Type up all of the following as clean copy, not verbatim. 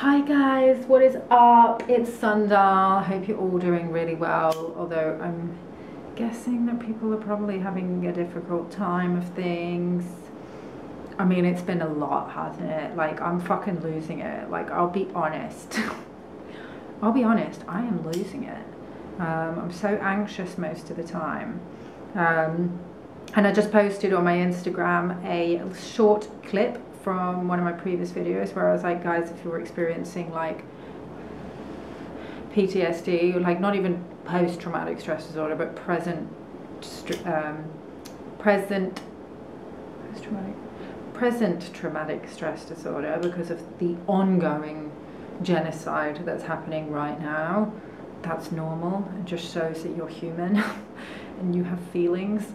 Hi guys, what is up? It's Sundal. Hope you're all doing really well, although I'm guessing that people are probably having a difficult time of things. I mean, it's been a lot, hasn't it? Like, I'm fucking losing it. Like, I'll be honest. I'll be honest, I am losing it. I'm so anxious most of the time. And I just posted on my Instagram a short clip from one of my previous videos where I was like, guys, if you're experiencing like PTSD, like not even post-traumatic stress disorder, but present traumatic stress disorder because of the ongoing genocide that's happening right now, that's normal. It just shows that you're human and you have feelings.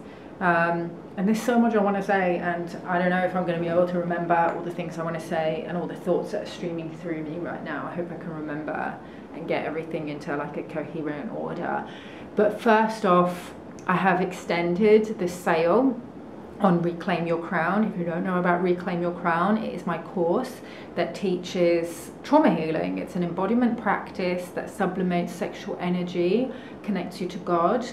And there's so much I want to say, and I don't know if I'm going to be able to remember all the things I want to say and all the thoughts that are streaming through me right now. I hope I can remember and get everything into like a coherent order. But first off, I have extended the sale on Reclaim Your Crown. If you don't know about Reclaim Your Crown, it is my course that teaches trauma healing. It's an embodiment practice that sublimates sexual energy, connects you to God,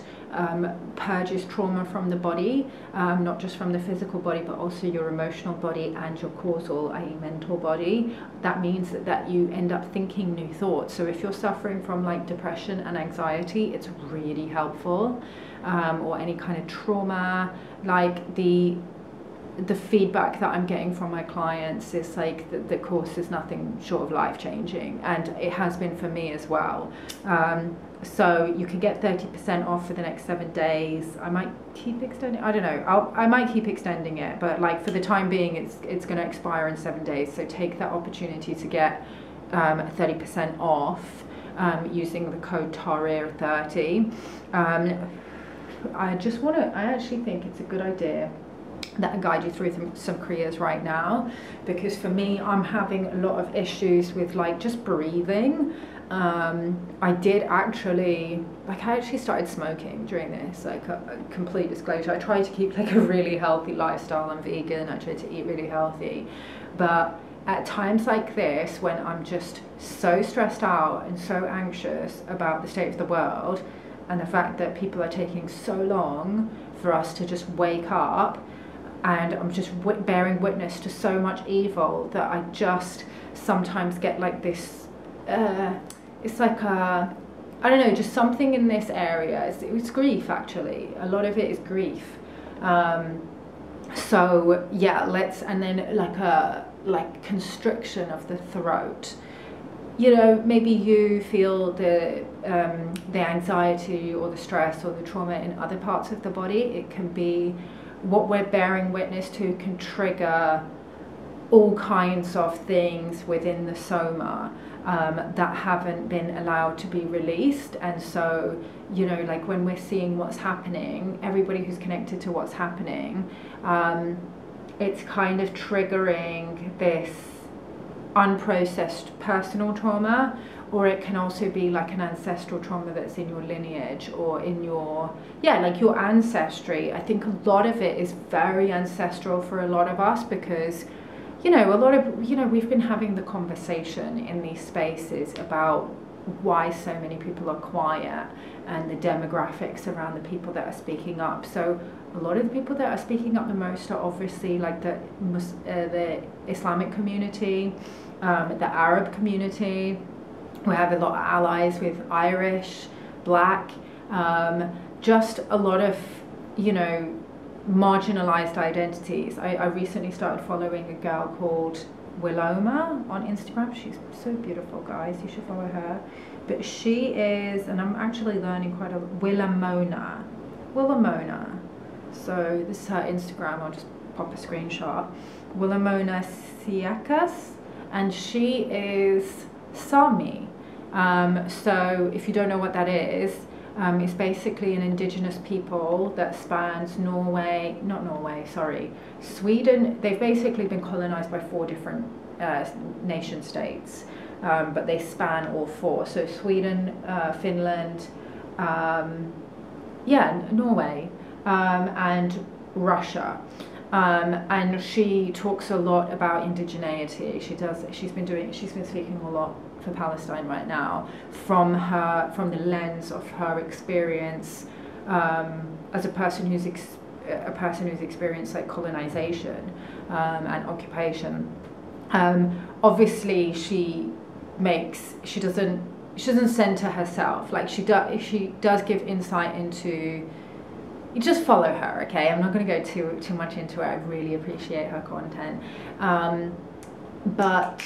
purges trauma from the body, not just from the physical body, but also your emotional body and your causal, i.e. mental body. That means that you end up thinking new thoughts. So if you're suffering from like depression and anxiety, it's really helpful. Or any kind of trauma, like the feedback that I'm getting from my clients is like the course is nothing short of life-changing, and it has been for me as well. So you can get 30% off for the next 7 days. I might keep extending, I don't know, I might keep extending it, but like for the time being it's going to expire in 7 days, so take that opportunity to get 30% off using the code TARIR30. I actually think it's a good idea that I guide you through some kriyas right now, because for me, I'm having a lot of issues with like just breathing. I actually started smoking during this, like a complete disclosure. I try to keep like a really healthy lifestyle. I'm vegan, I try to eat really healthy, but at times like this, when I'm just so stressed out and so anxious about the state of the world, and the fact that people are taking so long for us to just wake up, and I'm just bearing witness to so much evil, that I just sometimes get like this, it's like a, I don't know, just something in this area. It's grief, actually. A lot of it is grief. So yeah, and then like constriction of the throat. You know, maybe you feel the anxiety or the stress or the trauma in other parts of the body. It can be what we're bearing witness to can trigger all kinds of things within the soma that haven't been allowed to be released. And so, you know, like when we're seeing what's happening, everybody who's connected to what's happening, it's kind of triggering this unprocessed personal trauma, or it can also be like an ancestral trauma that's in your lineage or in your, like your ancestry. I think a lot of it is very ancestral for a lot of us, because you know, we've been having the conversation in these spaces about why so many people are quiet and the demographics around the people that are speaking up. So a lot of the people that are speaking up the most are obviously like the Islamic community, the Arab community. We have a lot of allies with Irish, Black, just a lot of, you know, marginalized identities. I recently started following a girl called Willoma on Instagram. She's so beautiful, guys. You should follow her. But she is, and I'm actually learning quite a Willamona. So this is her Instagram. I'll just pop a screenshot. Willamona Siakas, and she is Sami. So if you don't know what that is, it's basically an indigenous people that spans Sweden. They've basically been colonized by 4 different nation states, but they span all 4. So Sweden, Finland, Norway, and Russia. And she talks a lot about indigeneity. She's been speaking a lot for Palestine right now from the lens of her experience as a person who's experienced like colonization and occupation. Obviously, she doesn't center herself. Like she does give insight into. You just follow her, okay? I'm not going to go too much into it. I really appreciate her content, but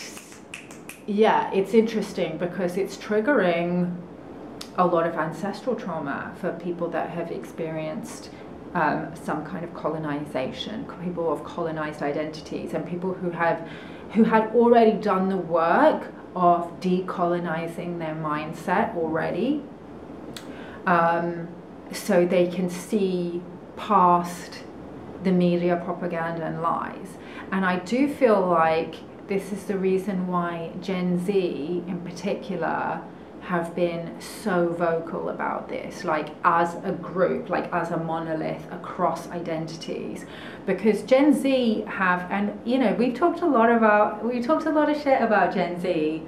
yeah, it's interesting because it's triggering a lot of ancestral trauma for people that have experienced some kind of colonization, people of colonized identities, and people who had already done the work of decolonizing their mindset already. So they can see past the media propaganda and lies. And I do feel like this is the reason why Gen Z in particular have been so vocal about this, like as a group, like as a monolith across identities, because Gen Z have, and you know, we talked a lot of shit about Gen Z.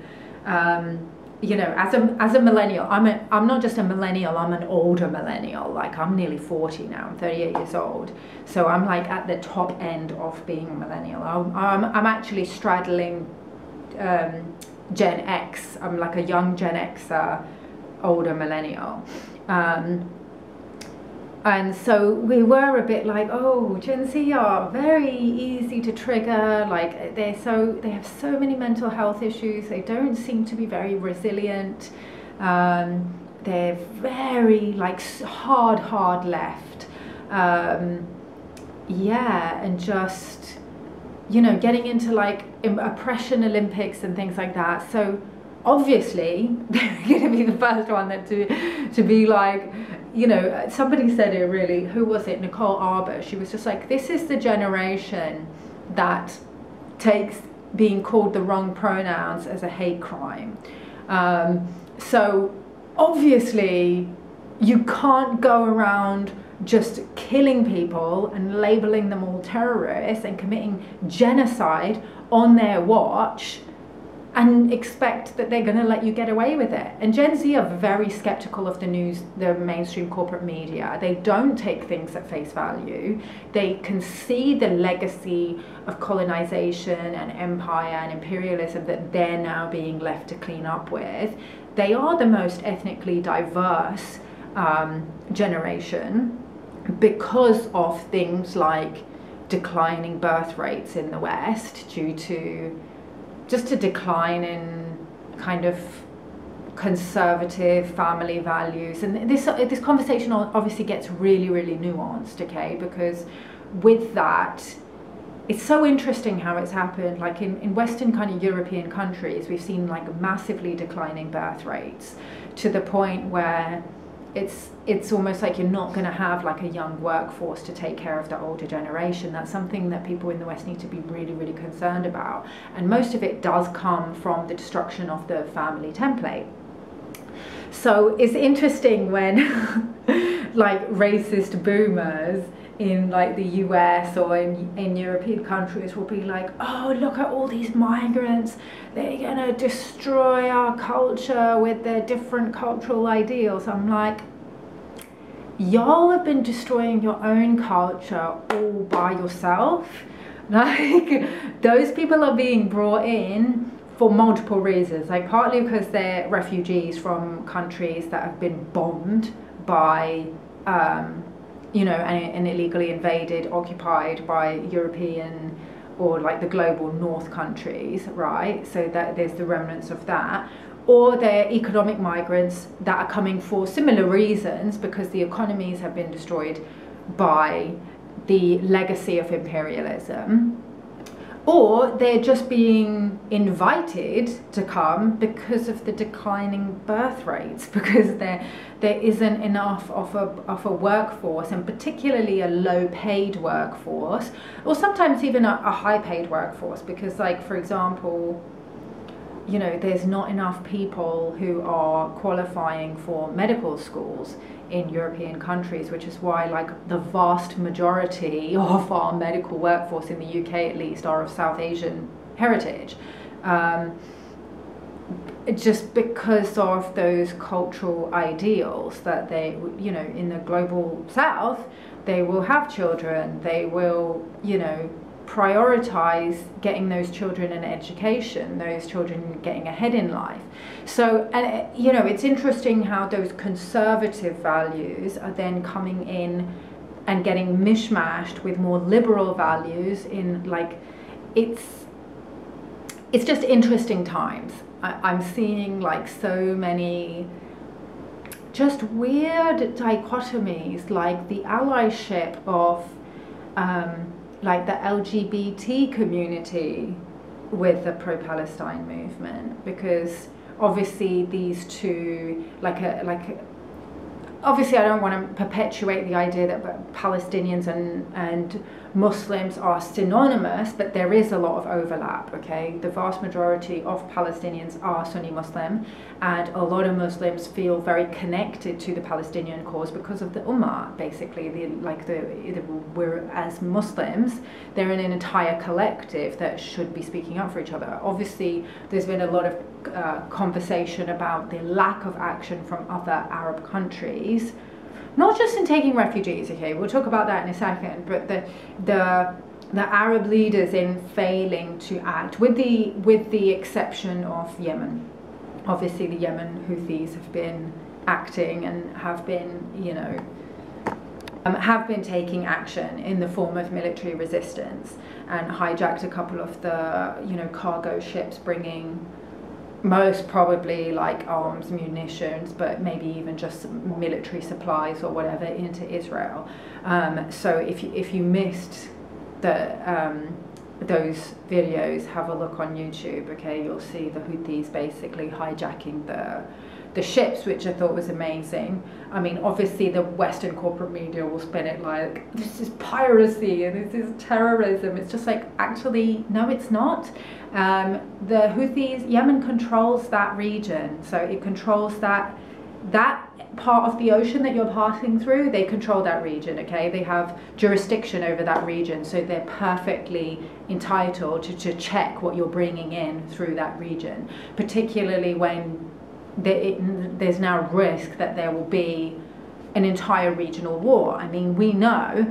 You know, as a millennial, I'm not just a millennial, I'm an older millennial. Like I'm nearly 40 now, I'm 38 years old. So I'm like at the top end of being a millennial. I'm actually straddling Gen X. I'm like a young Gen Xer, older millennial. And so we were a bit like, oh, Gen Z are very easy to trigger. Like they have so many mental health issues. They don't seem to be very resilient. They're very like hard left. Yeah, and just, you know, getting into like oppression Olympics and things like that. So obviously they're going to be the first one that to be like, you know, somebody said it really, who was it? Nicole Arbour. She was just like, this is the generation that takes being called the wrong pronouns as a hate crime. So obviously you can't go around just killing people and labeling them all terrorists and committing genocide on their watch and expect that they're going to let you get away with it. And Gen Z are very skeptical of the news, the mainstream corporate media. They don't take things at face value. They can see the legacy of colonization and empire and imperialism that they're now being left to clean up with. They are the most ethnically diverse generation because of things like declining birth rates in the West due to just a decline in kind of conservative family values. And this conversation obviously gets really, really nuanced, okay? Because with that, it's so interesting how it's happened. Like in Western kind of European countries, we've seen like massively declining birth rates to the point where it's almost like you're not going to have like a young workforce to take care of the older generation. That's something that people in the West need to be really, really concerned about. And most of it does come from the destruction of the family template. So it's interesting when like racist boomers in like the US or in European countries will be like, oh, look at all these migrants, they're gonna destroy our culture with their different cultural ideals. I'm like, y'all have been destroying your own culture all by yourself. Like those people are being brought in for multiple reasons, like partly because they're refugees from countries that have been bombed by you know, and illegally invaded, occupied by European or like the global north countries, right? So that there's the remnants of that. Or they're economic migrants that are coming for similar reasons because the economies have been destroyed by the legacy of imperialism. Or they're just being invited to come because of the declining birth rates, because there isn't enough of a workforce, and particularly a low paid workforce, or sometimes even a high paid workforce. Because like, for example, you know, there's not enough people who are qualifying for medical schools in European countries, which is why like the vast majority of our medical workforce in the UK at least are of South Asian heritage. Just because of those cultural ideals that they, you know, in the global South, they will have children, they will, you know, prioritize getting those children an education, those children getting ahead in life. So, and you know, it's interesting how those conservative values are then coming in and getting mishmashed with more liberal values in like, it's just interesting times. I'm seeing like so many just weird dichotomies, like the allyship of like the LGBT community with the pro-Palestine movement, because obviously these two, obviously I don't want to perpetuate the idea that Palestinians and Muslims are synonymous, but there is a lot of overlap, okay? The vast majority of Palestinians are Sunni Muslim, and a lot of Muslims feel very connected to the Palestinian cause because of the Ummah, basically. We're, as Muslims, they're in an entire collective that should be speaking up for each other. Obviously, there's been a lot of conversation about the lack of action from other Arab countries, not just in taking refugees, okay, we'll talk about that in a second, but the Arab leaders in failing to act, with the exception of Yemen. Obviously the Yemen Houthis have been acting and have been, you know, have been taking action in the form of military resistance and hijacked a couple of the, you know, cargo ships bringing most probably like arms, munitions, but maybe even just military supplies or whatever into Israel. So if you missed those videos, have a look on YouTube, okay? You'll see the Houthis basically hijacking the ships, which I thought was amazing. I mean, obviously the Western corporate media will spin it like this is piracy and this is terrorism. It's just like, actually, no, it's not. The Houthis, Yemen controls that region, so it controls that part of the ocean that you're passing through. They control that region, okay? They have jurisdiction over that region, so they're perfectly entitled to check what you're bringing in through that region, particularly when there's now risk that there will be an entire regional war. I mean, we know,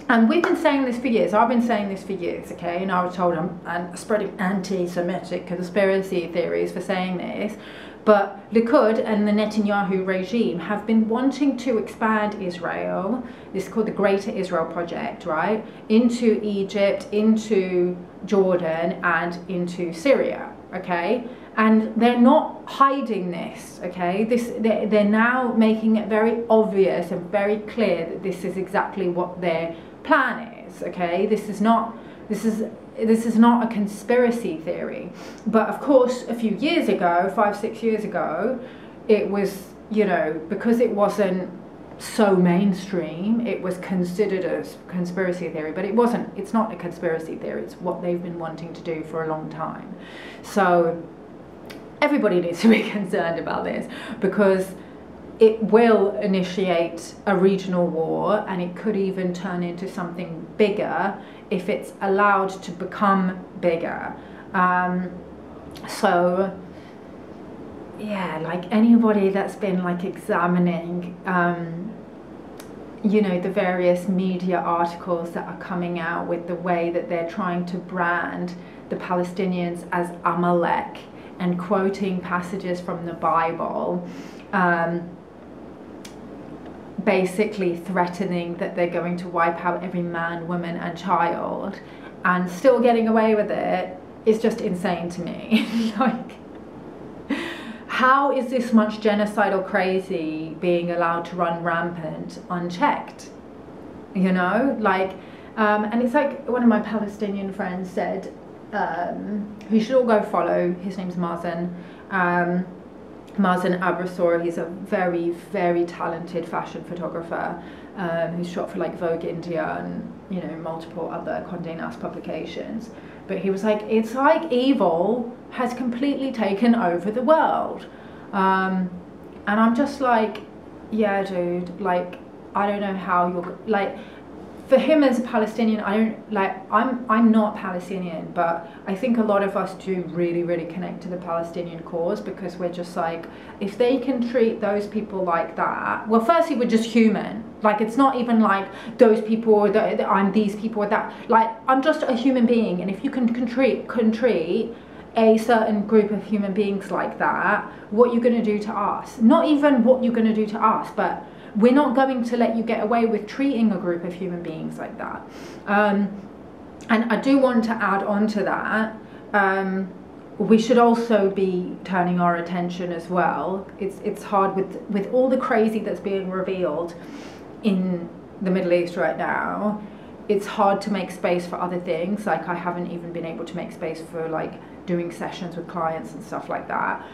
and we've been saying this for years, I've been saying this for years, okay, and I was told I'm spreading anti-Semitic conspiracy theories for saying this, but Likud and the Netanyahu regime have been wanting to expand Israel, this is called the Greater Israel Project, right, into Egypt, into Jordan, and into Syria, okay? And they're not hiding this, okay? They're now making it very obvious and very clear that this is exactly what their plan is, okay? This is not a conspiracy theory. But of course, a few years ago, 5-6 years ago, it was, you know, because it wasn't so mainstream, it was considered a conspiracy theory, but it wasn't. It's not a conspiracy theory. It's what they've been wanting to do for a long time. So everybody needs to be concerned about this, because it will initiate a regional war, and it could even turn into something bigger if it's allowed to become bigger. So yeah, like anybody that's been like examining you know, the various media articles that are coming out with the way that they're trying to brand the Palestinians as Amalek and quoting passages from the Bible, basically threatening that they're going to wipe out every man, woman and child, and still getting away with it, is just insane to me. Like, how is this much genocidal crazy being allowed to run rampant unchecked? You know, like, and it's like one of my Palestinian friends said, who should all go follow, his name's Mazen, Mazen Abrasor. He's a very, very talented fashion photographer who's shot for like Vogue India and, you know, multiple other Condé Nast publications. but he was like, it's like evil has completely taken over the world. And I'm just like, yeah, dude, like, I don't know how you're, like, for him as a Palestinian, I don't, like, I'm not Palestinian, but I think a lot of us do really, really connect to the Palestinian cause, because we're just like, if they can treat those people like that, well, firstly, we're just human. Like, it's not even like those people, or I'm these people, or that, like, I'm just a human being, and if you can treat a certain group of human beings like that, what you're going to do to us, not even what you're going to do to us, but we're not going to let you get away with treating a group of human beings like that. And I do want to add on to that, we should also be turning our attention as well. It's hard with all the crazy that's being revealed in the Middle East right now. It's hard to make space for other things. Like, I haven't even been able to make space for like doing sessions with clients and stuff like that.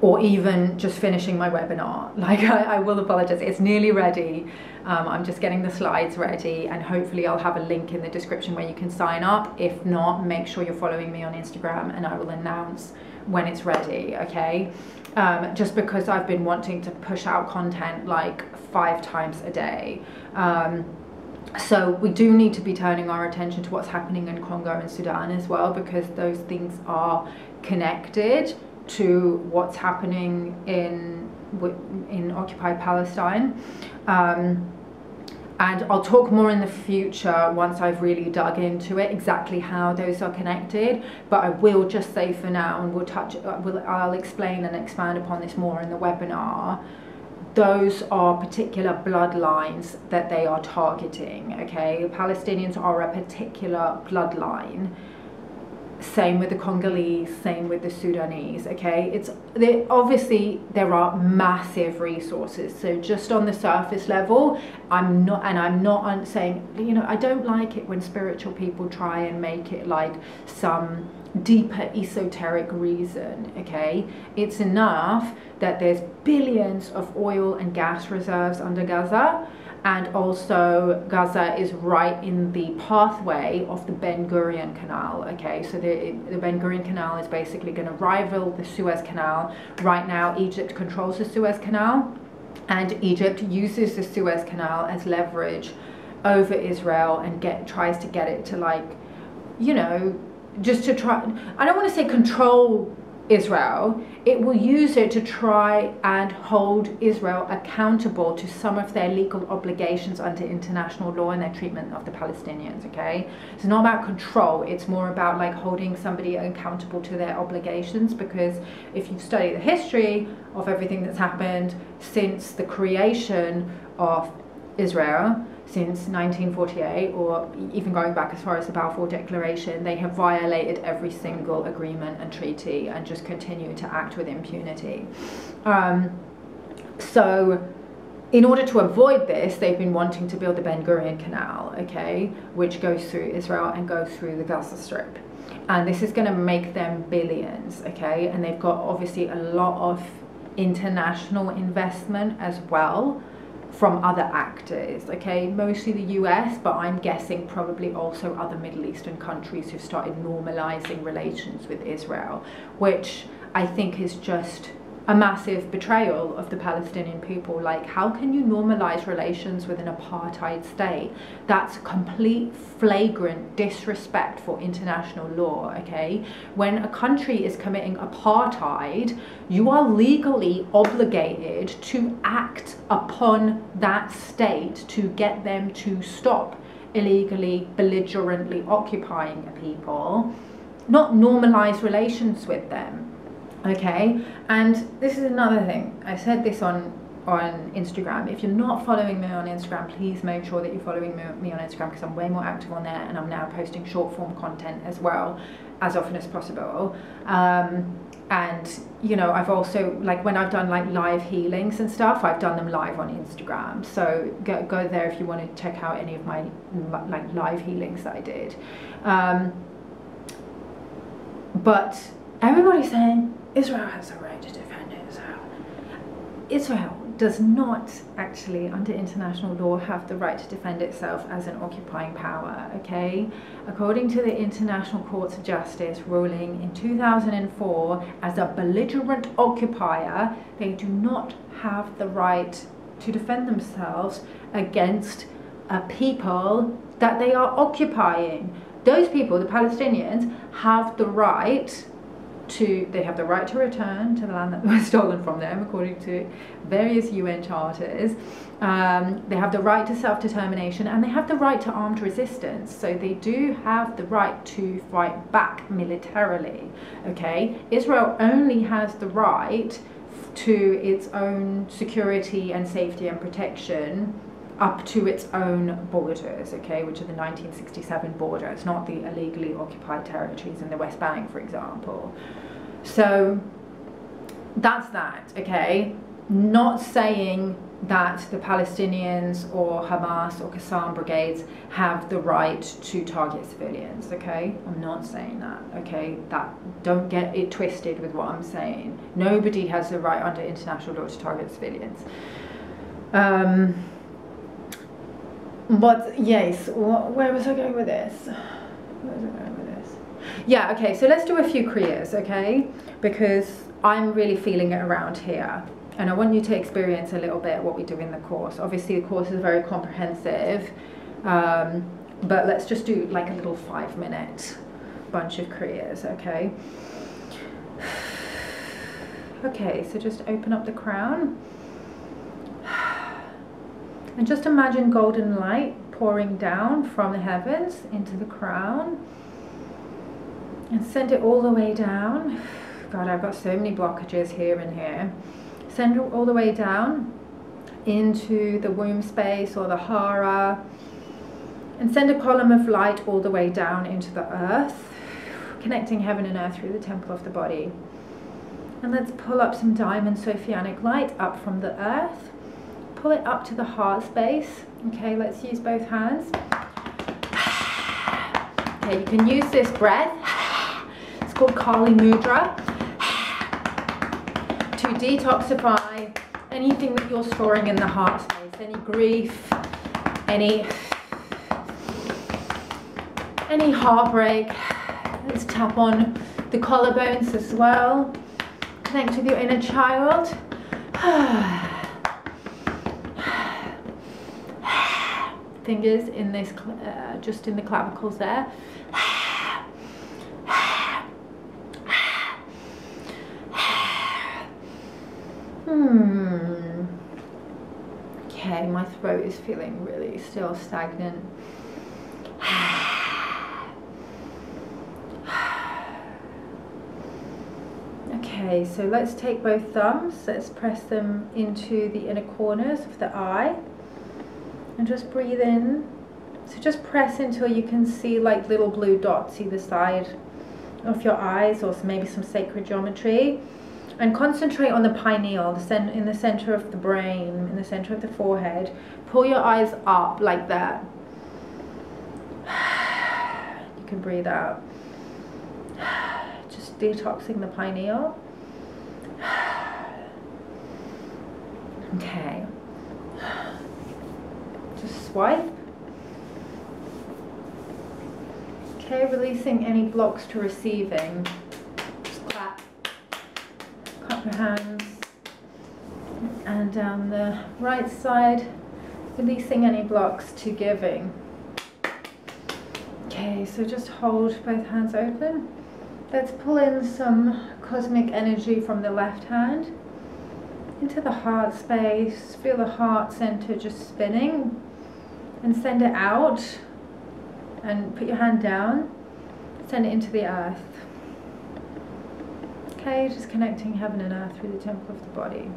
Or even just finishing my webinar. Like, I will apologize, it's nearly ready. I'm just getting the slides ready, and hopefully I'll have a link in the description where you can sign up. If not, make sure you're following me on Instagram, and I will announce when it's ready, okay? Just because I've been wanting to push out content like 5 times a day. So we do need to be turning our attention to what's happening in Congo and Sudan as well, because those things are connected to what's happening in occupied Palestine. And I'll talk more in the future once I've really dug into it, exactly how those are connected. But I will just say for now, and I'll explain and expand upon this more in the webinar, those are particular bloodlines that they are targeting, okay? The Palestinians are a particular bloodline. Same with the Congolese, same with the Sudanese, okay? Obviously there are massive resources. So just on the surface level, I'm not saying, you know, I don't like it when spiritual people try and make it like some deeper esoteric reason, okay? It's enough that there's billions of oil and gas reserves under Gaza, and also Gaza is right in the pathway of the Ben Gurion Canal, okay? So the Ben Gurion Canal is basically going to rival the Suez Canal. Right now, Egypt controls the Suez Canal, and Egypt uses the Suez Canal as leverage over Israel and tries to get it to, like, you know, just to try, I don't want to say control Israel, it will use it to try and hold Israel accountable to some of their legal obligations under international law and their treatment of the Palestinians, okay? It's not about control, it's more about like holding somebody accountable to their obligations, because if you've studied the history of everything that's happened since the creation of Israel, since 1948, or even going back as far as the Balfour Declaration, they have violated every single agreement and treaty and just continue to act with impunity. So in order to avoid this, they've been wanting to build the Ben Gurion Canal, okay, which goes through Israel and goes through the Gaza Strip. And this is going to make them billions, okay, and they've got obviously a lot of international investment as well from other actors, okay, mostly the US, but I'm guessing probably also other Middle Eastern countries who've started normalizing relations with Israel, which I think is just a massive betrayal of the Palestinian people. Like, how can you normalize relations with an apartheid state? That's complete flagrant disrespect for international law, okay? When a country is committing apartheid, you are legally obligated to act upon that state to get them to stop illegally, belligerently occupying people, not normalize relations with them. Okay, and this is another thing. I said this on Instagram. If you're not following me on Instagram, please make sure that you're following me on Instagram, because I'm way more active on there, and I'm now posting short form content as well, as often as possible. And you know, I've also, like, when I've done like live healings and stuff, I've done them live on Instagram. So go there if you want to check out any of my like live healings that I did. But everybody's saying Israel has the right to defend itself. Israel does not actually, under international law, have the right to defend itself as an occupying power, okay? According to the International Court of Justice ruling in 2004, as a belligerent occupier, they do not have the right to defend themselves against a people that they are occupying. Those people, the Palestinians, have the right to return to the land that was stolen from them according to various UN charters. They have the right to self-determination, and they have the right to armed resistance. So they do have the right to fight back militarily, okay? Israel only has the right to its own security and safety and protection up to its own borders, okay, which are the 1967 borders, not the illegally occupied territories in the West Bank, for example. So that's that, okay? Not saying that the Palestinians or Hamas or Qassam brigades have the right to target civilians, okay? I'm not saying that, okay? Don't get it twisted with what I'm saying. Nobody has the right under international law to target civilians. But yes, where was I going with this? Yeah, okay, so let's do a few kriyas, okay? Because I'm really feeling it around here. And I want you to experience a little bit what we do in the course. Obviously, the course is very comprehensive, but let's just do like a little 5-minute bunch of kriyas, okay? Okay, so just open up the crown. And just imagine golden light pouring down from the heavens into the crown. And send it all the way down. God, I've got so many blockages here and here. Send it all the way down into the womb space or the hara. And send a column of light all the way down into the earth, connecting heaven and earth through the temple of the body. And let's pull up some diamond Sophianic light up from the earth. Pull it up to the heart space. Okay, let's use both hands. Okay, you can use this breath. It's called Kali Mudra. To detoxify anything that you're storing in the heart space, any grief, any heartbreak. Let's tap on the collarbones as well. Connect with your inner child. Fingers in this, just in the clavicles there. Okay, my throat is feeling really still stagnant. Okay, so let's take both thumbs, let's press them into the inner corners of the eye. And just breathe in. So just press until you can see like little blue dots either side of your eyes, or maybe some sacred geometry. And concentrate on the pineal, in the center of the brain, in the center of the forehead. Pull your eyes up like that. You can breathe out. Just detoxing the pineal. Okay. Just swipe. Okay, releasing any blocks to receiving. Just clap. Clap your hands. And down the right side, releasing any blocks to giving. Okay, so just hold both hands open. Let's pull in some cosmic energy from the left hand into the heart space. Feel the heart center just spinning, and send it out. And put your hand down, send it into the earth. Okay, just connecting heaven and earth through the temple of the body.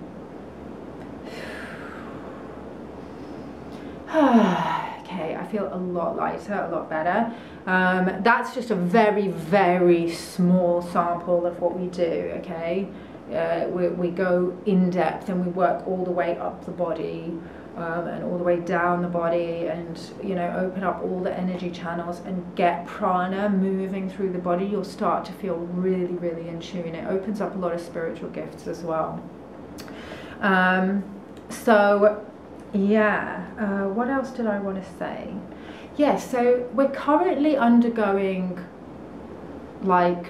Okay, I feel a lot lighter, a lot better. That's just a very, very small sample of what we do, okay? We go in depth and we work all the way up the body and all the way down the body, and you know, open up all the energy channels and get prana moving through the body. You'll start to feel really, really in tune. It opens up a lot of spiritual gifts as well. So yeah, what else did I want to say? Yeah, so we're currently undergoing, like,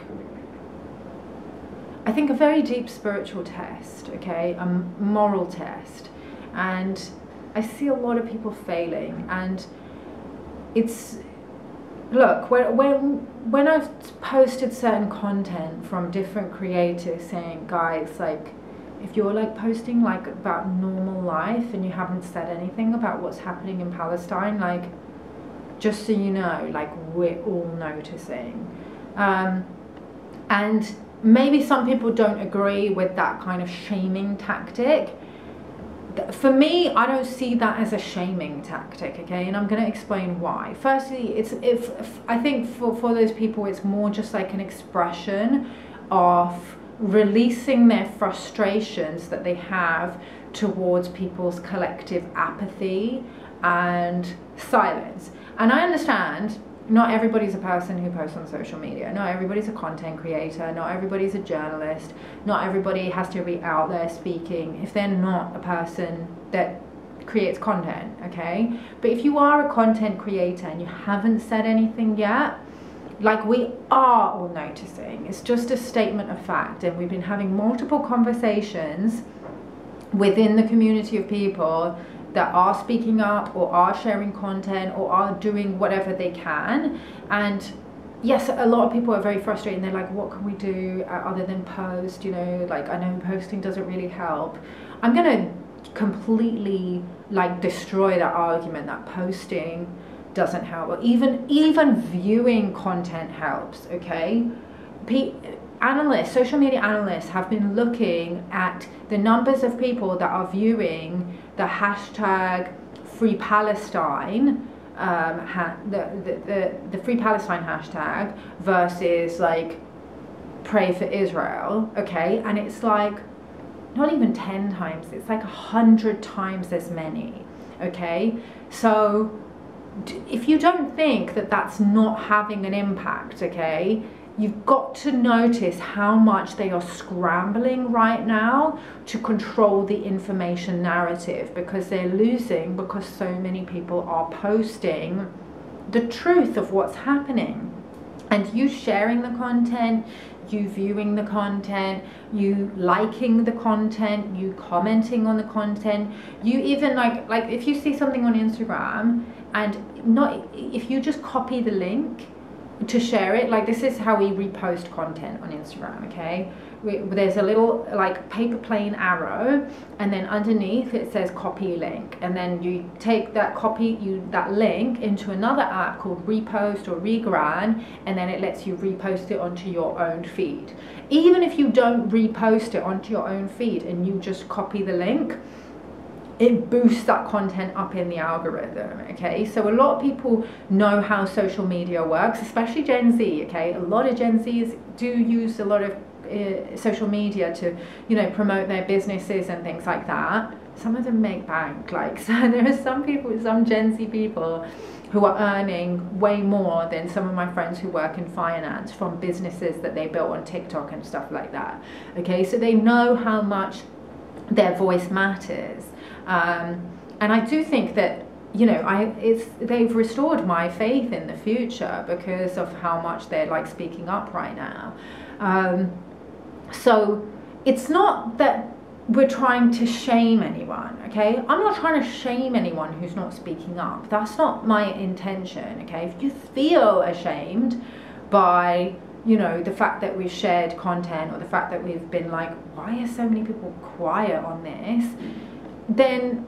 I think a very deep spiritual test, okay, a moral test, and I see a lot of people failing. And it's, look, when I've posted certain content from different creators saying, guys, like, if you're like posting like about normal life and you haven't said anything about what's happening in Palestine, like, just so you know, like, we're all noticing. And maybe some people don't agree with that kind of shaming tactic. For me, I don't see that as a shaming tactic, okay? And I'm going to explain why. Firstly, I think for those people, it's more just like an expression of releasing their frustrations that they have towards people's collective apathy and silence. And I understand not everybody's a person who posts on social media. Not everybody's a content creator. Not everybody's a journalist. Not everybody has to be out there speaking if they're not a person that creates content, okay? But if you are a content creator and you haven't said anything yet, like, we are all noticing. It's just a statement of fact. And we've been having multiple conversations within the community of people that are speaking up or are sharing content or are doing whatever they can. And yes, a lot of people are very frustrated and they're like, what can we do other than post? You know, like, I know posting doesn't really help. I'm gonna completely like destroy that argument that posting doesn't help, or even viewing content helps, okay? Analysts, social media analysts have been looking at the numbers of people that are viewing the hashtag Free Palestine, the Free Palestine hashtag versus like Pray for Israel, okay? And it's like not even 10 times, it's like 100 times as many, okay? So if you don't think that that's not having an impact, okay, you've got to notice how much they are scrambling right now to control the information narrative, because they're losing because so many people are posting the truth of what's happening. And you sharing the content, you viewing the content, you liking the content, you commenting on the content, you even like if you see something on Instagram and not, if you just copy the link to share it, like, this is how we repost content on Instagram, okay? There's a little like paper plane arrow, and then underneath it says copy link, and then you take that that link into another app called Repost or Regran, and then it lets you repost it onto your own feed. Even if you don't repost it onto your own feed and you just copy the link, it boosts that content up in the algorithm, okay? So a lot of people know how social media works, especially Gen Z, okay? A lot of Gen Zs do use a lot of social media to, you know, promote their businesses and things like that. Some of them make bank, like, so there are some people, some Gen Z people who are earning way more than some of my friends who work in finance from businesses that they built on TikTok and stuff like that, okay? So they know how much their voice matters. And I do think that, you know, they've restored my faith in the future because of how much they're like speaking up right now. So it's not that we're trying to shame anyone, okay? I'm not trying to shame anyone who's not speaking up. That's not my intention, okay? If you feel ashamed by, you know, the fact that we've shared content, or the fact that we've been like, why are so many people quiet on this? Then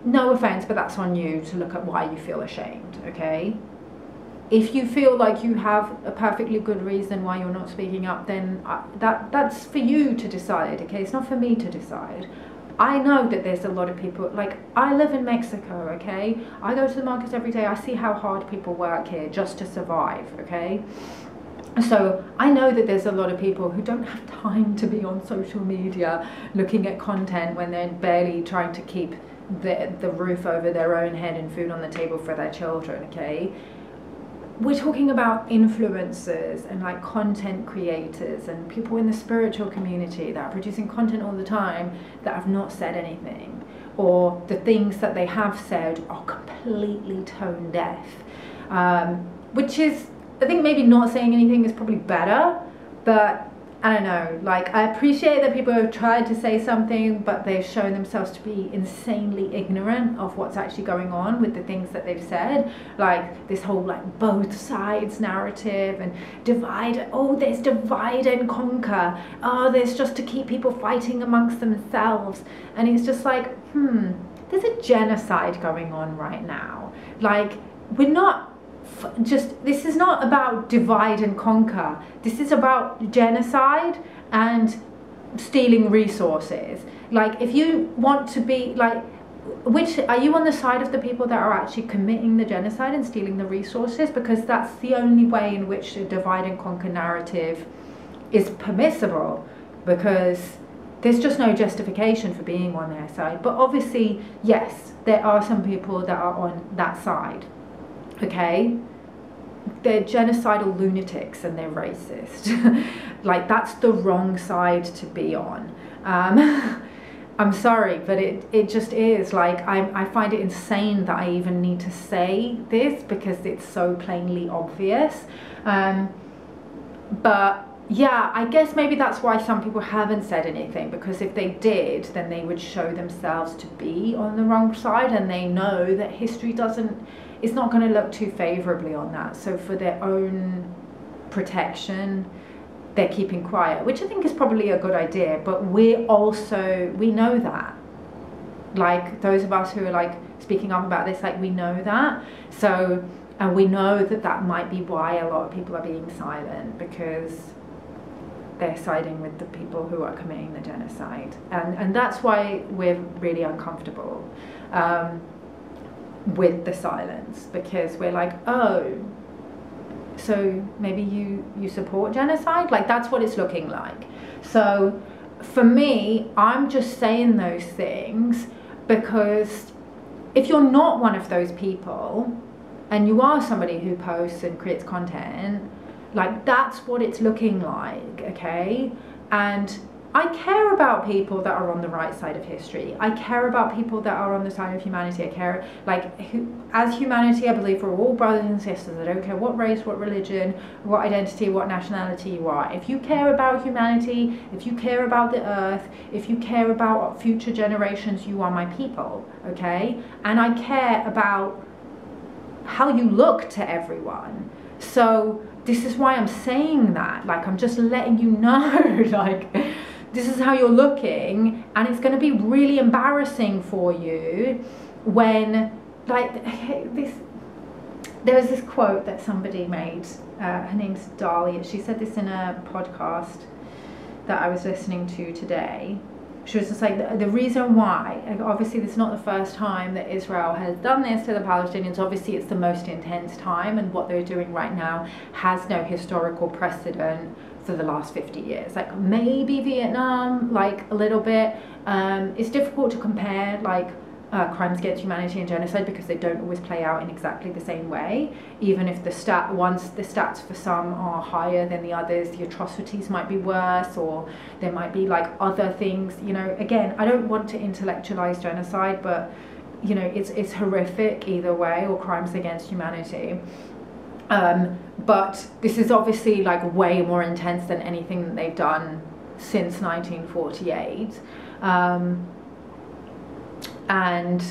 no offense, but that's on you to look at why you feel ashamed, okay? If you feel like you have a perfectly good reason why you're not speaking up, then that's for you to decide, okay? It's not for me to decide. I know that there's a lot of people, like, I live in Mexico, okay? I go to the markets every day. I see how hard people work here just to survive, okay? So I know that there's a lot of people who don't have time to be on social media looking at content when they're barely trying to keep the roof over their own head and food on the table for their children, okay? We're talking about influencers and like content creators and people in the spiritual community that are producing content all the time that have not said anything. or the things that they have said are completely tone deaf, which is, I think maybe not saying anything is probably better, but I don't know, like, I appreciate that people have tried to say something, but they've shown themselves to be insanely ignorant of what's actually going on with the things that they've said. Like this whole like both sides narrative and divide, oh, there's divide and conquer. Oh, there's just to keep people fighting amongst themselves. And it's just like, there's a genocide going on right now. Like, we're not this is not about divide and conquer. This is about genocide and stealing resources. Like, if you want to be like, which are you on the side of the people that are actually committing the genocide and stealing the resources? Because that's the only way in which the divide and conquer narrative is permissible, because there's just no justification for being on their side. But obviously, yes, there are some people that are on that side. Okay, they're genocidal lunatics and they're racist. Like, that's the wrong side to be on. I'm sorry, but it just is. Like, I find it insane that I even need to say this because it's so plainly obvious. But yeah, I guess maybe that's why some people haven't said anything, because if they did, then they would show themselves to be on the wrong side, and they know that history it's not going to look too favorably on that. So for their own protection, they're keeping quiet, which I think is probably a good idea. But we know that, like, those of us who are like speaking up about this, like, we know that. So, and we know that that might be why a lot of people are being silent, because they're siding with the people who are committing the genocide, and that's why we're really uncomfortable with the silence, because we're like, oh, so maybe you support genocide? Like, that's what it's looking like. So for me, I'm just saying those things because if you're not one of those people and you are somebody who posts and creates content, like, that's what it's looking like, okay? And I care about people that are on the right side of history. I care about people that are on the side of humanity. I care, like, as humanity, I believe we're all brothers and sisters. I don't care what race, what religion, what identity, what nationality you are. If you care about humanity, if you care about the earth, if you care about future generations, you are my people, okay? And I care about how you look to everyone. So this is why I'm saying that. Like, I'm just letting you know, like, this is how you're looking, and it's going to be really embarrassing for you when, like, there was this quote that somebody made. Her name's Dahlia. She said this in a podcast that I was listening to today. She was just like, the reason why, obviously this is not the first time that Israel has done this to the Palestinians. Obviously it's the most intense time, and what they're doing right now has no historical precedent for the last 50 years. Like, maybe Vietnam, like, a little bit. It's difficult to compare, like, crimes against humanity and genocide, because they don't always play out in exactly the same way. Even if the stats for some are higher than the others, the atrocities might be worse, or there might be, like, other things, you know. Again, I don't want to intellectualize genocide, but, you know, it's horrific either way, or crimes against humanity. But this is obviously, like, way more intense than anything that they've done since 1948. And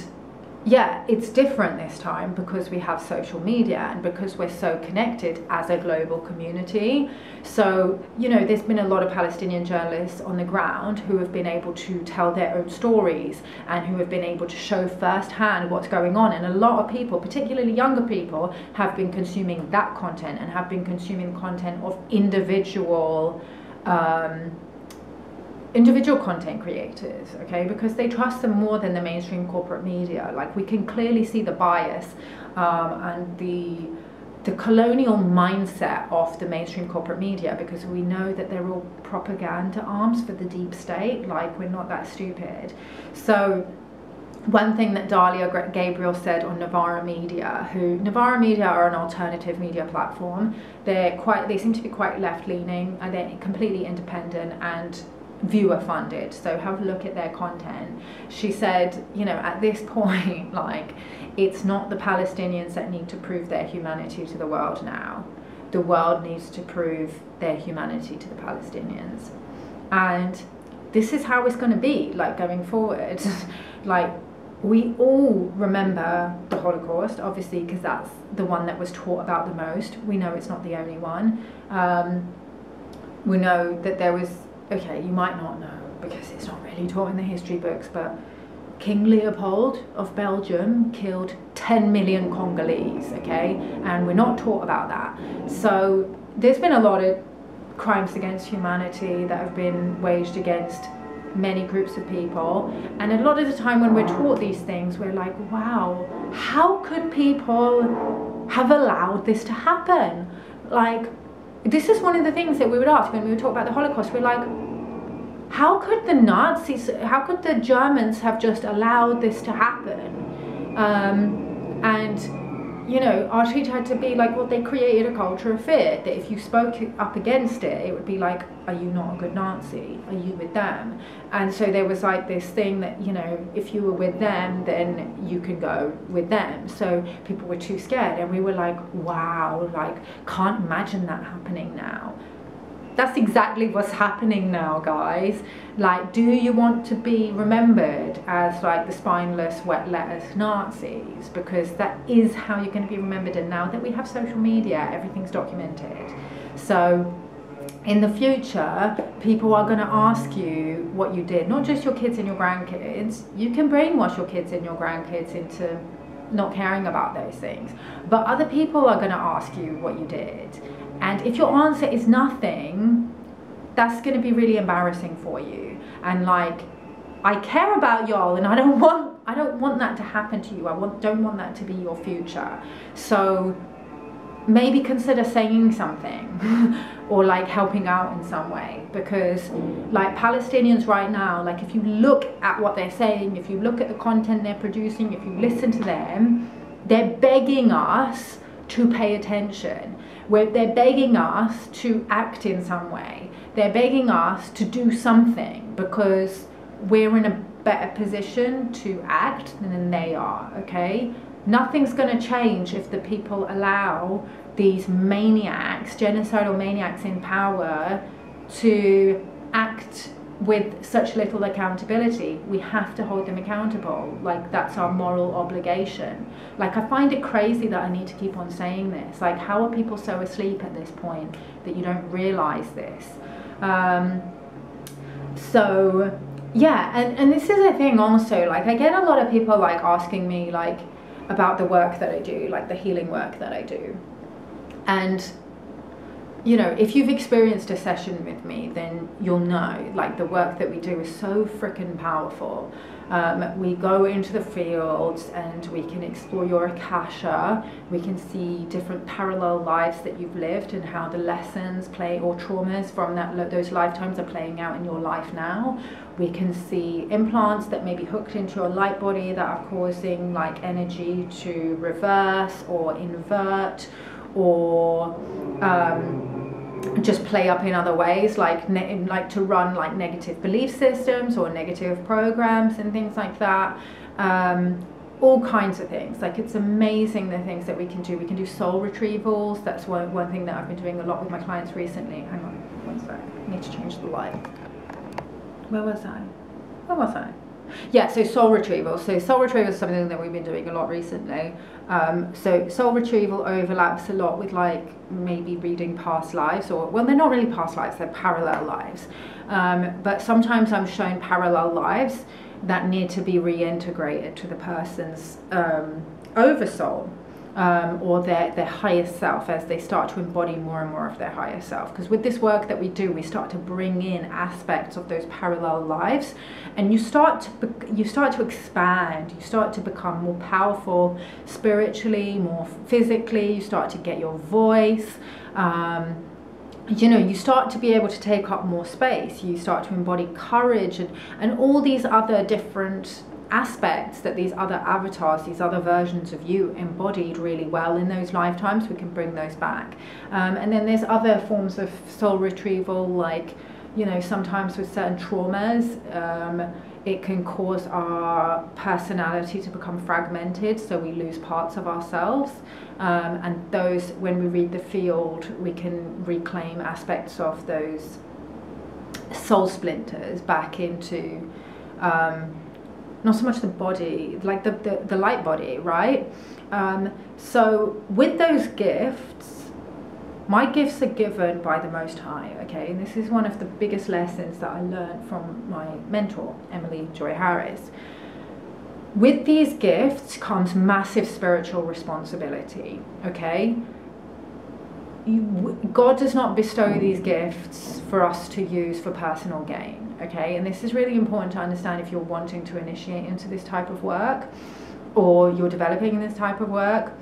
yeah, it's different this time because we have social media and because we're so connected as a global community. So, you know, there's been a lot of Palestinian journalists on the ground who have been able to tell their own stories and who have been able to show firsthand what's going on. And a lot of people, particularly younger people, have been consuming that content and have been consuming content of individual content creators, okay, because they trust them more than the mainstream corporate media. Like, we can clearly see the bias and the colonial mindset of the mainstream corporate media, because we know that they're all propaganda arms for the deep state. Like, we're not that stupid. So one thing that Dahlia Gabriel said on Novara Media, Novara Media are an alternative media platform. They seem to be quite left-leaning, and they're completely independent, and viewer funded, so have a look at their content. She said, you know, at this point, like, it's not the Palestinians that need to prove their humanity to the world now. The world needs to prove their humanity to the Palestinians. And this is how it's going to be, like, going forward. Like, we all remember the Holocaust, obviously, because that's the one that was taught about the most. We know it's not the only one. We know that there was, okay, you might not know because it's not really taught in the history books, but King Leopold of Belgium killed 10 million Congolese, okay? And we're not taught about that. So there's been a lot of crimes against humanity that have been waged against many groups of people, and a lot of the time when we're taught these things, we're like, wow, how could people have allowed this to happen? Like, this is one of the things that we would ask when we would talk about the Holocaust. We're like, how could the Nazis, how could the Germans have just allowed this to happen? And you know, our teacher had to be like, well, they created a culture of fear, that if you spoke up against it, it would be like, are you not a good Nazi? Are you with them? And so there was like this thing that, you know, if you were with them, then you could go with them. So people were too scared, and we were like, wow, like, can't imagine that happening now. That's exactly what's happening now, guys. Like, do you want to be remembered as like the spineless, wet lettuce Nazis? Because that is how you're going to be remembered. And now that we have social media, everything's documented. So in the future, people are going to ask you what you did, not just your kids and your grandkids. You can brainwash your kids and your grandkids into not caring about those things. But other people are going to ask you what you did. And if your answer is nothing, that's going to be really embarrassing for you. And like, I care about y'all, and I don't want that to happen to you. Don't want that to be your future. So maybe consider saying something or like helping out in some way, because like Palestinians right now, like if you look at what they're saying, if you look at the content they're producing, if you listen to them, they're begging us to pay attention. Where they're begging us to act in some way. They're begging us to do something because we're in a better position to act than they are, okay? Nothing's going to change if the people allow these maniacs, genocidal maniacs in power, to act with such little accountability. We have to hold them accountable. Like, that's our moral obligation. Like, I find it crazy that I need to keep on saying this. Like, how are people so asleep at this point that you don't realize this? So yeah, and this is a thing also, like, I get a lot of people like asking me like about the work that I do, like the healing work that I do. And you know, if you've experienced a session with me, then you'll know, like, the work that we do is so freaking powerful. We go into the fields and we can explore your Akasha. We can see different parallel lives that you've lived and how the lessons play, or traumas from those lifetimes, are playing out in your life now. We can see implants that may be hooked into your light body that are causing like energy to reverse or invert, or just play up in other ways, like to run like negative belief systems or negative programs and things like that. All kinds of things. Like, it's amazing the things that we can do. We can do soul retrievals. That's one thing that I've been doing a lot with my clients recently. Hang on one sec, I need to change the light. Where was I? Yeah, so soul retrieval. So soul retrieval is something that we've been doing a lot recently. So soul retrieval overlaps a lot with like maybe reading past lives, or, well, they're not really past lives, they're parallel lives. But sometimes I'm shown parallel lives that need to be reintegrated to the person's oversoul. Or their higher self, as they start to embody more and more of their higher self. Because with this work that we do, we start to bring in aspects of those parallel lives, and you start to expand. You start to become more powerful spiritually, more physically. You start to get your voice. You know, you start to be able to take up more space. You start to embody courage and all these other different aspects that these other avatars, these other versions of you embodied really well in those lifetimes. We can bring those back. And then there's other forms of soul retrieval, like you know, sometimes with certain traumas, it can cause our personality to become fragmented, so we lose parts of ourselves. And those, when we read the field, we can reclaim aspects of those soul splinters back into not so much the body, like the light body, right? So with those gifts, my gifts are given by the Most High, okay? And this is one of the biggest lessons that I learned from my mentor, Emily Joy Harris. With these gifts comes massive spiritual responsibility, okay? God does not bestow these gifts for us to use for personal gain, okay? And this is really important to understand if you're wanting to initiate into this type of work, or you're developing this type of work.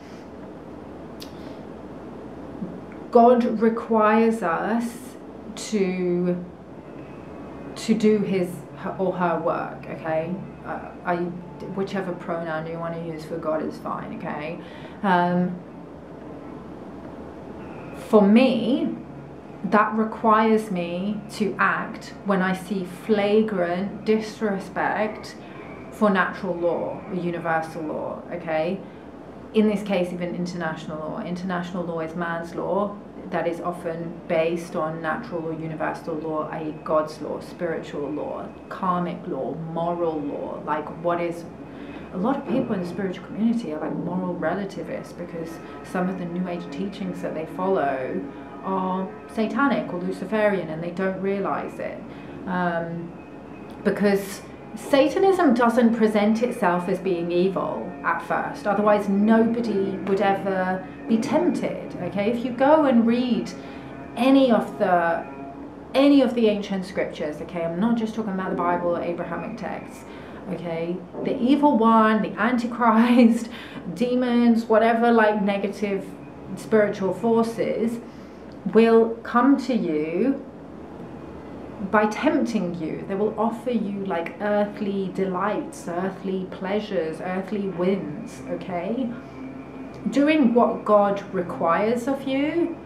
God requires us to do his or her work, okay? Whichever pronoun you want to use for God is fine, okay? For me, that requires me to act when I see flagrant disrespect for natural law, or universal law, okay? In this case, even international law. International law is man's law that is often based on natural or universal law, i.e. God's law, spiritual law, karmic law, moral law. Like, what is... A lot of people in the spiritual community are like moral relativists because some of the New Age teachings that they follow are satanic or Luciferian, and they don't realize it. Because Satanism doesn't present itself as being evil at first, otherwise nobody would ever be tempted, okay? If you go and read any of the ancient scriptures, okay, I'm not just talking about the Bible or Abrahamic texts, okay, the evil one, the Antichrist, demons, whatever like negative spiritual forces will come to you by tempting you. They will offer you like earthly delights, earthly pleasures, earthly wins, okay? Doing what God requires of you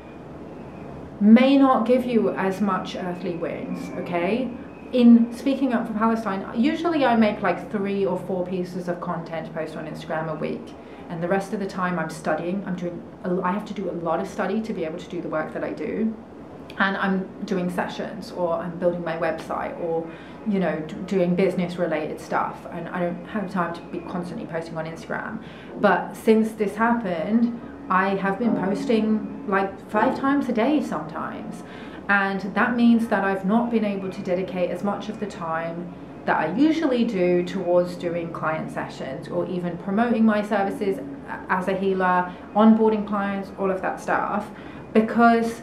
may not give you as much earthly wins, okay? In speaking up for Palestine, usually I make like 3 or 4 pieces of content post on Instagram a week, and the rest of the time I'm studying. I have to do a lot of study to be able to do the work that I do. And I'm doing sessions, or I'm building my website, or, you know, doing business related stuff, and I don't have time to be constantly posting on Instagram. But since this happened, I have been posting like 5 times a day sometimes, and that means that I've not been able to dedicate as much of the time that I usually do towards doing client sessions, or even promoting my services as a healer, onboarding clients, all of that stuff, because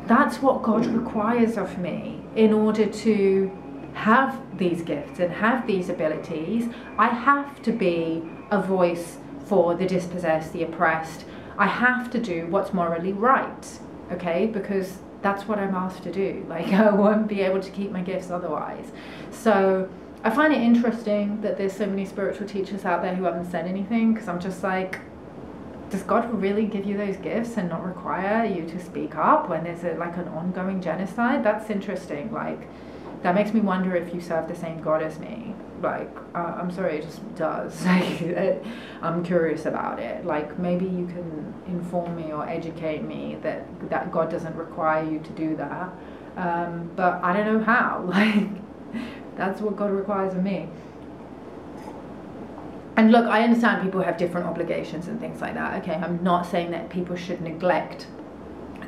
that's what God requires of me in order to have these gifts and have these abilities. I have to be a voice for the dispossessed, the oppressed. I have to do what's morally right, okay? Because that's what I'm asked to do. Like, I won't be able to keep my gifts otherwise. So I find it interesting that there's so many spiritual teachers out there who haven't said anything, because I'm just like, does God really give you those gifts and not require you to speak up when there's like an ongoing genocide? That's interesting. Like, that makes me wonder if you serve the same God as me. Like, I'm sorry, it just does. I'm curious about it. Like, maybe you can inform me or educate me that God doesn't require you to do that. But I don't know how. Like, that's what God requires of me. And look, I understand people have different obligations and things like that, okay? I'm not saying that people should neglect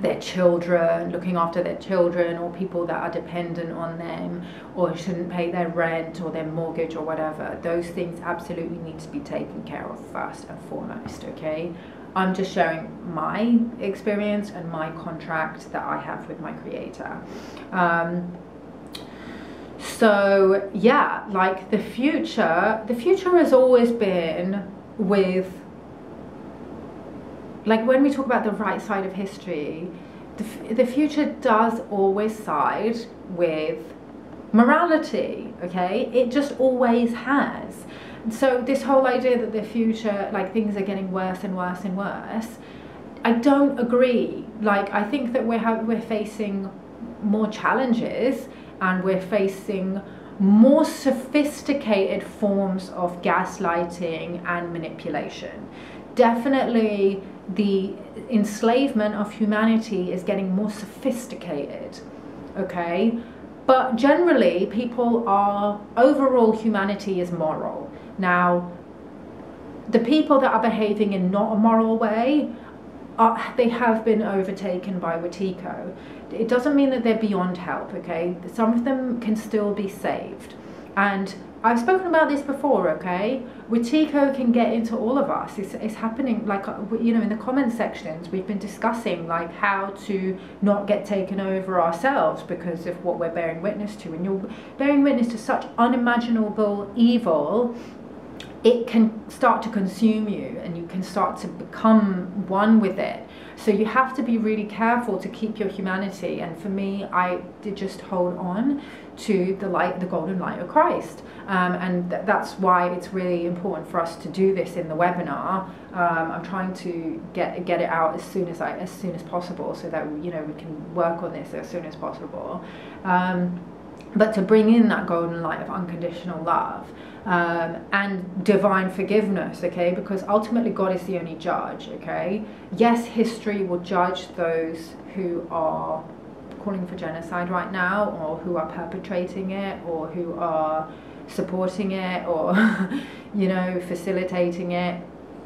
their children, looking after their children, or people that are dependent on them, or shouldn't pay their rent or their mortgage or whatever. Those things absolutely need to be taken care of first and foremost, okay? I'm just sharing my experience and my contract that I have with my Creator. So yeah, like the future has always been with, like, when we talk about the right side of history, the future does always side with morality, okay? It just always has. So this whole idea that the future, like, things are getting worse and worse and worse, I don't agree. Like, I think that we're facing more challenges, and we're facing more sophisticated forms of gaslighting and manipulation. Definitely the enslavement of humanity is getting more sophisticated, okay? But generally, overall humanity is moral. Now, the people that are behaving in not a moral way, they have been overtaken by Wetiko. It doesn't mean that they're beyond help, okay? Some of them can still be saved. And I've spoken about this before, okay? Wetiko can get into all of us. It's happening, like, you know, in the comment sections, we've been discussing, like, how to not get taken over ourselves because of what we're bearing witness to. And you're bearing witness to such unimaginable evil, it can start to consume you, and you can start to become one with it. So you have to be really careful to keep your humanity. And for me, I did just hold on to the light, the golden light of Christ. And that's why it's really important for us to do this in the webinar. I'm trying to get it out as soon as possible, so that, you know, we can work on this as soon as possible. But to bring in that golden light of unconditional love. And divine forgiveness, okay, because ultimately God is the only judge, okay. Yes, history will judge those who are calling for genocide right now, or who are perpetrating it, or who are supporting it, or you know, facilitating it.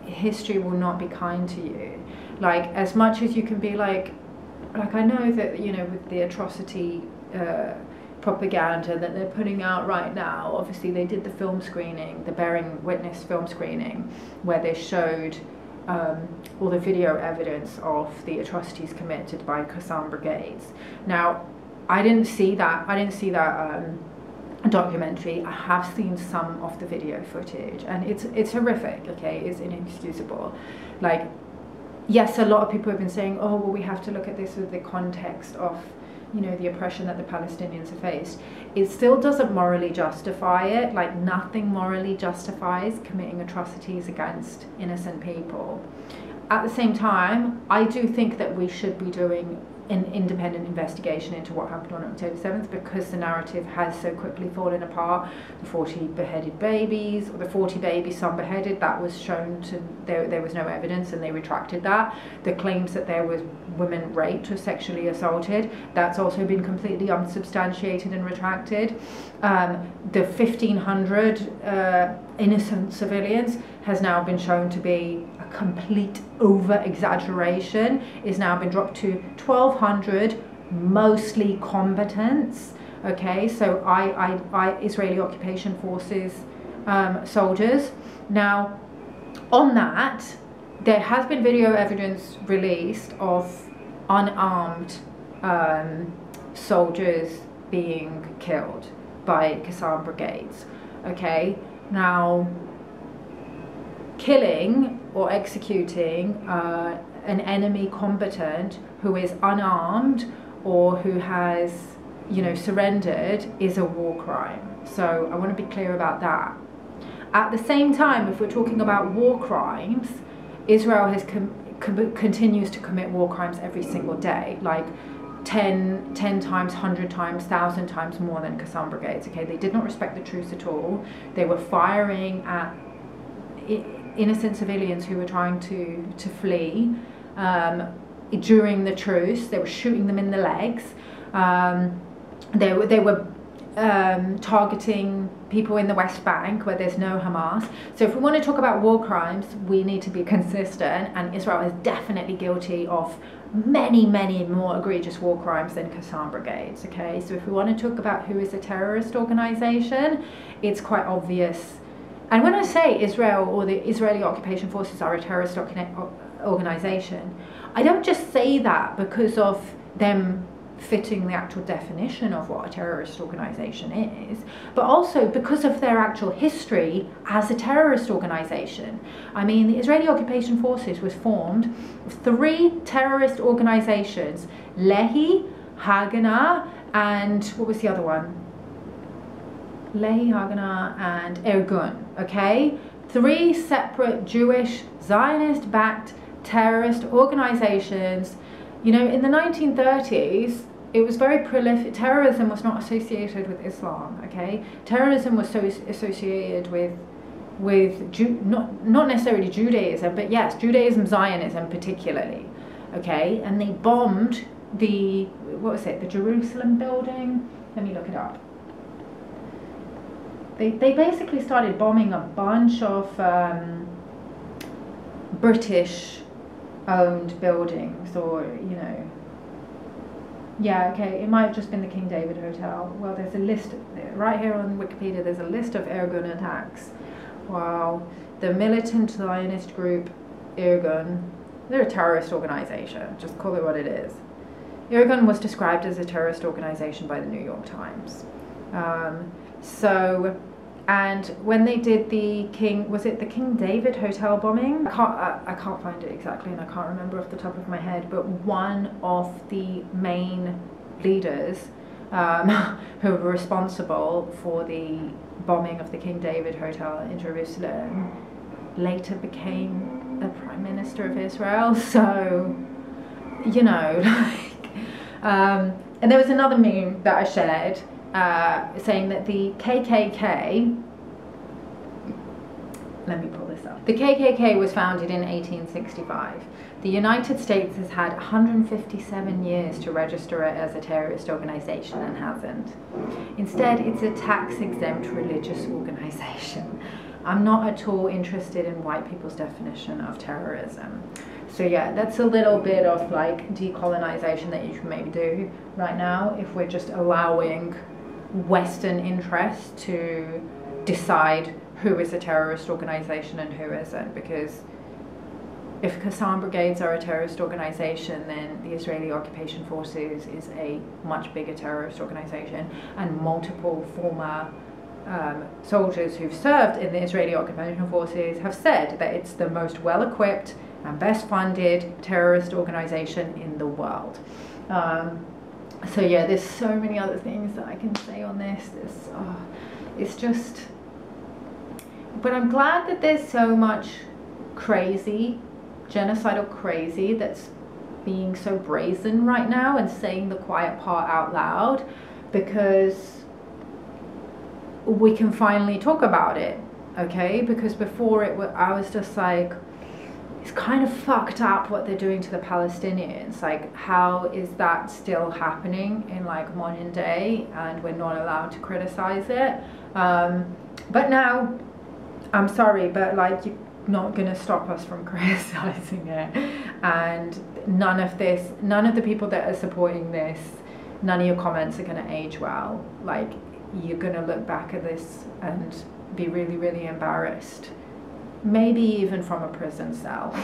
History will not be kind to you. Like, as much as you can be like I know that, you know, with the atrocity propaganda that they're putting out right now, obviously they did the film screening, the Bearing Witness film screening, where they showed all the video evidence of the atrocities committed by Qassam brigades. Now, I didn't see that documentary. I have seen some of the video footage, and it's horrific, okay? It's inexcusable. Like, yes, a lot of people have been saying, oh, well, we have to look at this with the context of, you know, the oppression that the Palestinians have faced. It still doesn't morally justify it. Like, nothing morally justifies committing atrocities against innocent people. At the same time, I do think that we should be doing an independent investigation into what happened on October 7th, because the narrative has so quickly fallen apart. The 40 beheaded babies, or the 40 babies, some beheaded, that was shown to, there was no evidence, and they retracted that. The claims that there was women raped or sexually assaulted, that's also been completely unsubstantiated and retracted. The 1,500 innocent civilians has now been shown to be a complete over-exaggeration. It's now been dropped to 1,200, mostly combatants. Okay, so Israeli occupation forces soldiers. Now, on that, there has been video evidence released of unarmed soldiers being killed by Qassam brigades. Okay, now, killing or executing an enemy combatant who is unarmed or who has, you know, surrendered is a war crime. So I want to be clear about that. At the same time, if we're talking about war crimes, Israel has continues to commit war crimes every single day, like 10 times, 100 times, 1,000 times more than Qassam brigades. Okay, they did not respect the truce at all. They were firing at innocent civilians who were trying to flee during the truce. They were shooting them in the legs. They were targeting people in the West Bank where there's no Hamas. So if we want to talk about war crimes, we need to be consistent, and Israel is definitely guilty of many, many more egregious war crimes than Qassam brigades. Okay, so if we want to talk about who is a terrorist organization, it's quite obvious. And when I say Israel or the Israeli occupation forces are a terrorist organization, I don't just say that because of them fitting the actual definition of what a terrorist organization is, but also because of their actual history as a terrorist organization. I mean, the Israeli occupation forces was formed of 3 terrorist organizations: Lehi, Haganah, and what was the other one? Lehi, Haganah, and Irgun. Okay, 3 separate Jewish Zionist-backed terrorist organizations. You know, in the 1930s, it was very prolific. Terrorism was not associated with Islam, okay? Terrorism was so associated with not necessarily Judaism, but yes, Judaism, Zionism particularly, okay? And they bombed the Jerusalem building? Let me look it up. They basically started bombing a bunch of British owned buildings, or it might have just been the King David Hotel. Well, there's a list right here on Wikipedia. There's a list of Irgun attacks. Wow. The militant Zionist group Irgun, they're a terrorist organization, just call it what it is. Irgun was described as a terrorist organization by the New York Times. And when they did the King David Hotel bombing? I can't find it exactly, and I can't remember off the top of my head, but one of the main leaders who were responsible for the bombing of the King David Hotel in Jerusalem later became the Prime Minister of Israel. So, and there was another meme that I shared saying that the KKK, let me pull this up. The KKK was founded in 1865. The United States has had 157 years to register it as a terrorist organization and hasn't. Instead, it's a tax-exempt religious organization. I'm not at all interested in white people's definition of terrorism. So yeah, that's a little bit of like decolonization that you can maybe do right now if we're just allowing Western interests to decide who is a terrorist organization and who isn't. Because if Qassam Brigades are a terrorist organization, then the Israeli Occupation Forces is a much bigger terrorist organization, and multiple former soldiers who've served in the Israeli Occupation Forces have said that it's the most well-equipped and best funded terrorist organization in the world. So yeah, there's so many other things that I can say on this. It's just, but I'm glad that there's so much crazy, genocidal crazy that's being so brazen right now and saying the quiet part out loud, because we can finally talk about it, okay? Because before I was just like, it's kind of fucked up what they're doing to the Palestinians. Like, how is that still happening in like modern day and we're not allowed to criticize it? But now, I'm sorry, but like, you're not gonna stop us from criticizing it. And none of the people that are supporting this, none of your comments are gonna age well. Like, you're gonna look back at this and be really, really embarrassed. Maybe even from a prison cell.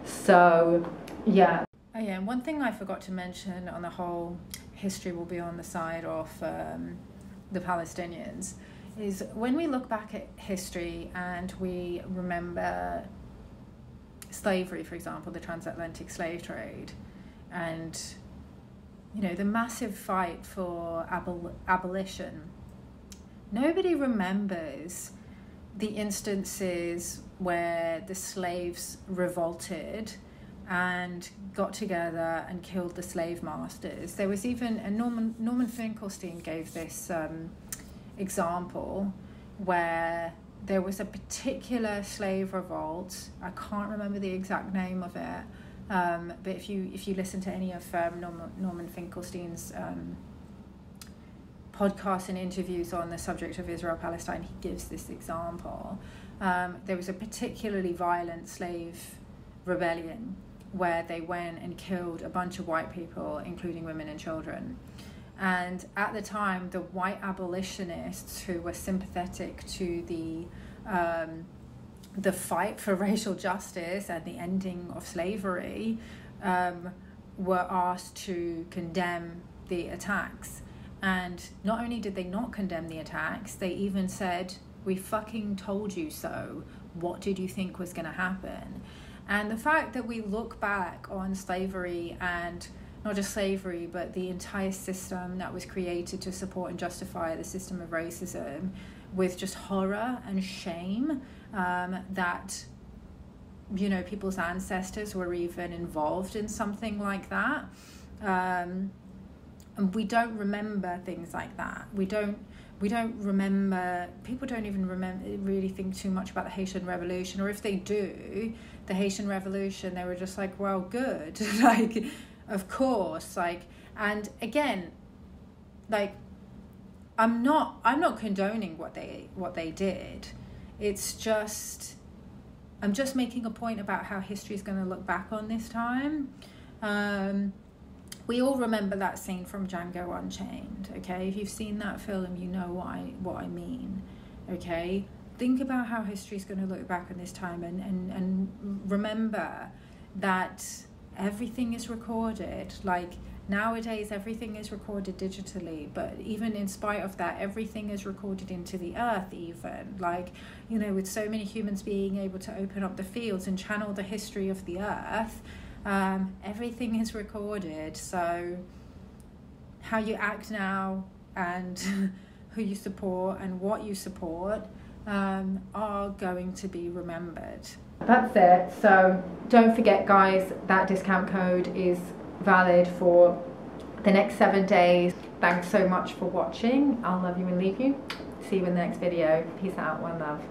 So, yeah. Oh yeah, and one thing I forgot to mention on the whole history will be on the side of the Palestinians is when we look back at history and we remember slavery, for example, the transatlantic slave trade, and the massive fight for abolition, nobody remembers the instances where the slaves revolted and got together and killed the slave masters. There was even, and Norman Finkelstein gave this example where there was a particular slave revolt. I can't remember the exact name of it, but if you listen to any of Norman Finkelstein's podcasts and interviews on the subject of Israel-Palestine, he gives this example. There was a particularly violent slave rebellion where they went and killed a bunch of white people, including women and children. And at the time, the white abolitionists who were sympathetic to the fight for racial justice and the ending of slavery were asked to condemn the attacks. And not only did they not condemn the attacks, they even said, "We fucking told you so. What did you think was going to happen?" And the fact that we look back on slavery, and not just slavery, but the entire system that was created to support and justify the system of racism, with just horror and shame, that you know, people's ancestors were even involved in something like that. And we don't remember things like that. We don't remember, people don't even really think too much about the Haitian Revolution, or if they do, the Haitian Revolution, they were just like, well, good, like, of course, like, and again, like, I'm not condoning what they did. It's just, I'm just making a point about how history is going to look back on this time. We all remember that scene from Django Unchained, okay? If you've seen that film, you know what I mean, okay? Think about how history is going to look back on this time, and remember that everything is recorded. Like, nowadays, everything is recorded digitally, but even in spite of that, everything is recorded into the earth even. Like, you know, with so many humans being able to open up the fields and channel the history of the earth, everything is recorded. So how you act now and who you support and what you support are going to be remembered. That's it. So don't forget, guys, that discount code is valid for the next 7 days. Thanks so much for watching. I'll love you and leave you. See you in the next video. Peace out. One love.